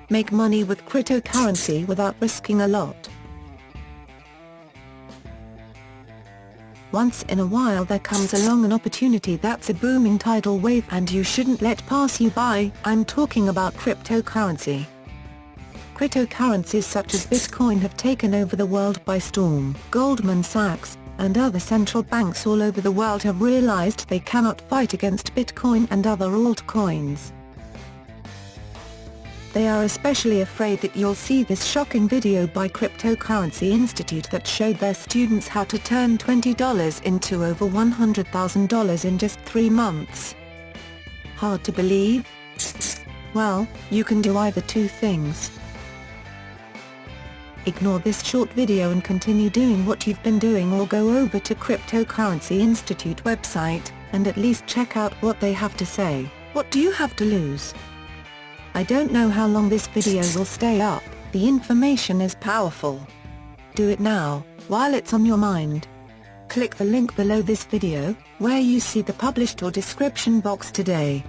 Make money with cryptocurrency without risking a lot. Once in a while there comes along an opportunity that's a booming tidal wave and you shouldn't let pass you by. I'm talking about cryptocurrency. Cryptocurrencies such as Bitcoin have taken over the world by storm. Goldman Sachs and other central banks all over the world have realized they cannot fight against Bitcoin and other altcoins. They are especially afraid that you'll see this shocking video by Cryptocurrency Institute that showed their students how to turn $20 into over $100,000 in just 3 months. Hard to believe? Well, you can do either two things. Ignore this short video and continue doing what you've been doing, or go over to Cryptocurrency Institute website, and at least check out what they have to say. What do you have to lose? I don't know how long this video will stay up, the information is powerful. Do it now, while it's on your mind. Click the link below this video, where you see the published or description box today.